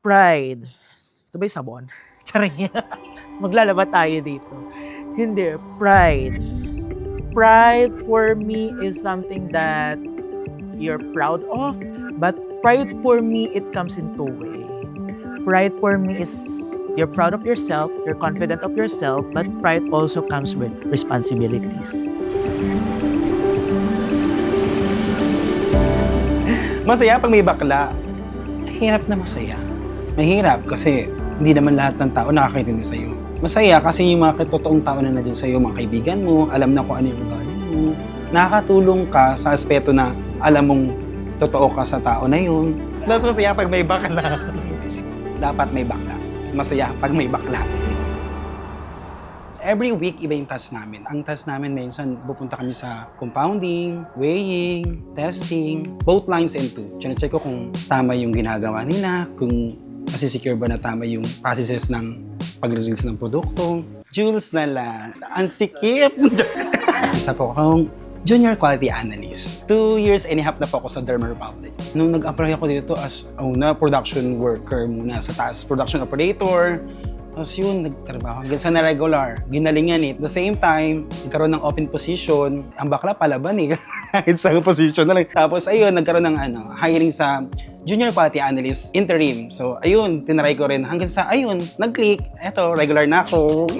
pride. Ito ba yung sabon? Charing. Maglalaba tayo dito. Hindi, pride. Pride for me is something that you're proud of. But pride for me, it comes in two ways. Pride for me is you're proud of yourself, you're confident of yourself, but pride also comes with responsibilities. Masaya pag may bakla. Mahirap na masaya. Mahirap kasi hindi naman lahat ng tao nakakaintindi sa'yo. Masaya kasi yung mga totoong tao na nandiyan sa'yo, mga kaibigan mo, alam na kung ano yung ugali mo. Nakakatulong ka sa aspeto na alam mong totoo ka sa tao na yun. Mas masaya pag may bakla. Dapat may bakla. Masaya pag may bakla. Every week, iba yung task namin. Ang task namin, minsan, pupunta kami sa compounding, weighing, testing, both lines and two. Check ko kung tama yung ginagawa nila, kung masisecure ba na tama yung processes ng pag-release ng produkto. Jules na lang. Ang sikip! Isa po akong Junior Quality Analyst. 2 years and a half na po ako sa Derma Republic. Nung nag-apply ako dito as production worker muna sa taas, production operator. Tapos yun, nagtrabaho hanggang sa na-regular. Ginalingan eh. At the same time, nagkaroon ng open position. Ang bakla palaban eh. Kahit sa position na lang. Tapos ayun, nagkaroon ng hiring sa Junior Quality Analyst interim. So ayun, tinry ko rin. Hanggang sa ayun, nag-click. Eto, regular na ako.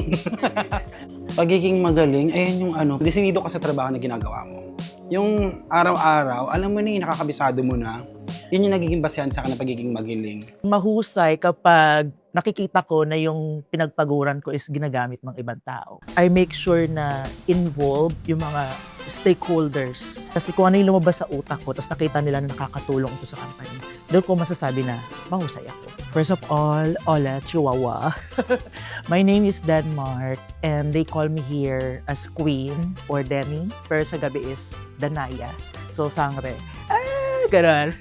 Pagiging magaling, ayun yung desinido ka sa trabaho na ginagawa mo. Yung araw-araw, alam mo na yung nakakabisado mo na, yun yung nagiging basehan sa akin ng pagiging magaling. Mahusay kapag nakikita ko na yung pinagpaguran ko is ginagamit ng ibang tao. I make sure na involved yung mga stakeholders. Kasi kung ano yung lumabas sa utak ko, tapos nakita nila na nakakatulong ito sa company, doon ko masasabi na mahusay ako. First of all, hola, Chihuahua. My name is Denmark and they call me here as Queen or Demi. Pero sa gabi is Danaya. So, Sangre. Ganun.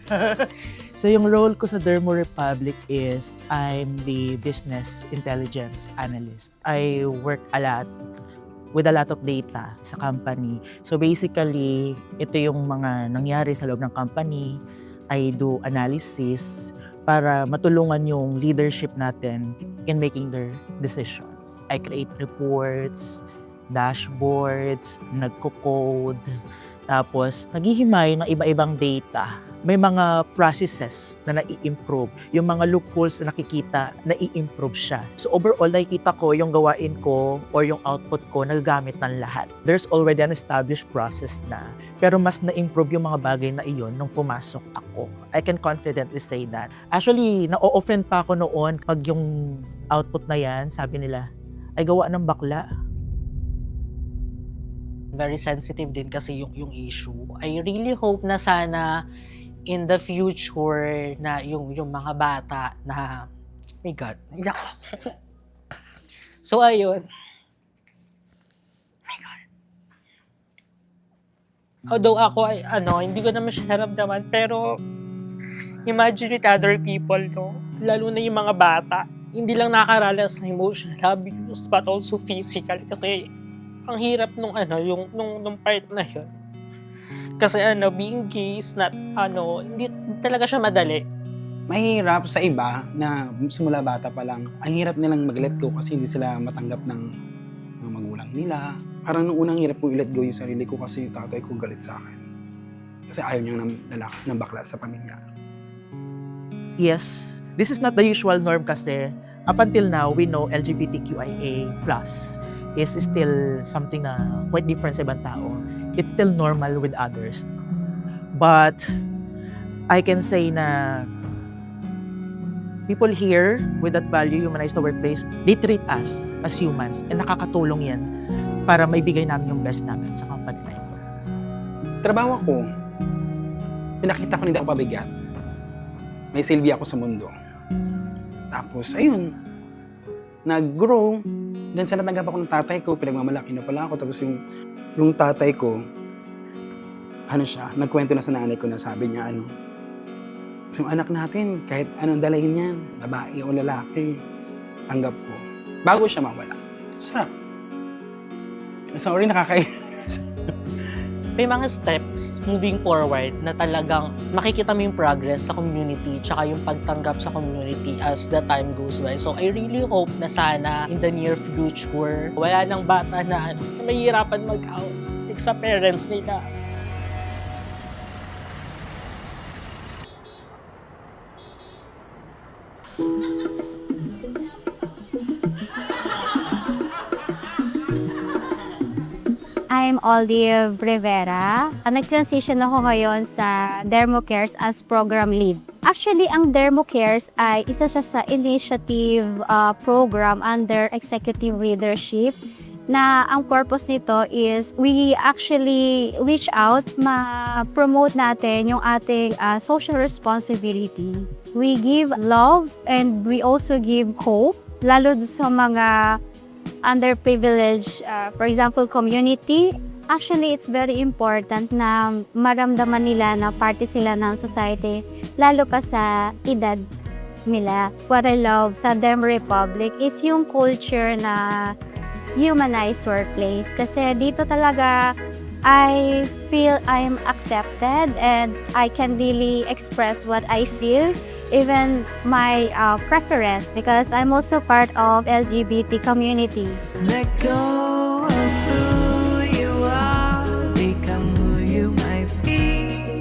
So, yung role ko sa Dermo Republic is I'm the business intelligence analyst. I work a lot with a lot of data sa company. So, basically, ito yung mga nangyari sa loob ng company. I do analysis para matulungan yung leadership natin in making their decisions. I create reports, dashboards, nagko-code, tapos naghihimay ng iba-ibang data. May mga processes na nai-improve. Yung mga loopholes na nakikita, nai-improve siya. So overall, nakikita ko yung gawain ko or yung output ko nagagamit ng lahat. There's already an established process na. Pero mas na-improve yung mga bagay na iyon nung pumasok ako. I can confidently say that. Actually, na-offend pa ako noon pag yung output na yan, sabi nila, ay gawa ng bakla. Very sensitive din kasi yung issue. I really hope na sana in the future na yung mga bata na my God. So ayun. My God. Although ako ay hindi ko naman siya naramdaman pero imagine with other people, no? Lalo na yung mga bata. Hindi lang nakakaranas ng emotional abuse but also physical kasi ang hirap nung part na yun. Kasi being gay is not, hindi talaga siya madali. Mahirap sa iba na simula bata pa lang. Ang hirap nilang mag-let go kasi hindi sila matanggap ng mga magulang nila. Parang nung unang hirap ko i-let go yung sarili ko kasi yung tatay ko galit sa akin. Kasi ayaw niya ng bakla sa pamilya. Yes, this is not the usual norm kasi up until now, we know LGBTQIA+ is still something na quite different sa ibang tao. It's still normal with others. But I can say na people here with that value, humanize the workplace, they treat us as humans and nakakatulong yan para maibigay namin yung best namin sa company na ito. Trabaho ko, pinakita ko hindi ako pabigat. May silbi ako sa mundo. Tapos, ayun, nag-grow. Then sa natanggap ako ng tatay ko, pinagmamalaki na pala ako. Tapos yung tatay ko, nagkwento na sa nanay ko na sabi niya, yung anak natin, kahit anong dalahin niyan, babae o lalaki, tanggap ko. Bago siya mawala. Sarap. Sorry, nakakainis. may mga steps moving forward na talagang makikita mo yung progress sa community tsaka yung pagtanggap sa community as the time goes by. So I really hope na sana in the near future, wala nang bata na mahihirapan mag-out sa parents nila. I'm Olive Rivera. Nag-transition ako ngayon sa DermoCares as program lead. Actually, ang DermoCares ay isa siya sa initiative program under executive leadership na ang purpose nito is we actually reach out, ma-promote natin yung ating social responsibility. We give love and we also give hope, lalo sa mga underprivileged, for example, community. Actually, it's very important na maramdaman nila na parte sila ng society, lalo pa sa edad nila. What I love sa Dermo Republic is yung culture na humanized workplace. Kasi dito talaga, I feel I'm accepted and I can really express what I feel, even my preference, because I'm also part of LGBT community. Let go of who you are, become who you might be.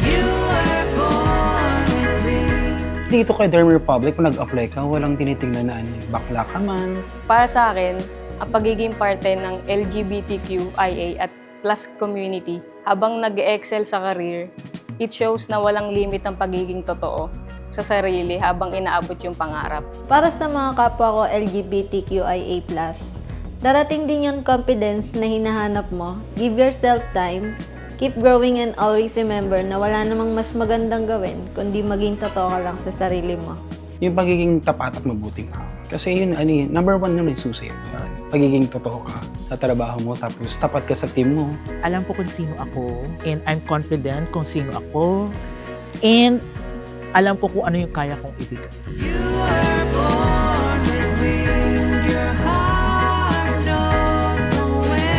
You were born with wings. Dito kay Dermo Republic, kung nag-apply ka, walang tinitingnan na bakla ka man. Para sa akin, ang pagiging parte ng LGBTQIA at plus community, habang nag-excel sa career, it shows na walang limit ang pagiging totoo sa sarili habang inaabot yung pangarap. Para sa mga kapwa ko LGBTQIA+, darating din yung confidence na hinahanap mo. Give yourself time, keep growing, and always remember na wala namang mas magandang gawin kundi maging totoo ka lang sa sarili mo. Yung pagiging tapat at mabuting tao. Kasi yun, number one naman yung susi sa pagiging totoo ka sa trabaho mo, tapos tapat ka sa team mo. Alam ko kung sino ako and I'm confident kung sino ako and alam ko kung ano yung kaya kong ibigay. You were born with wings, your heart knows the way.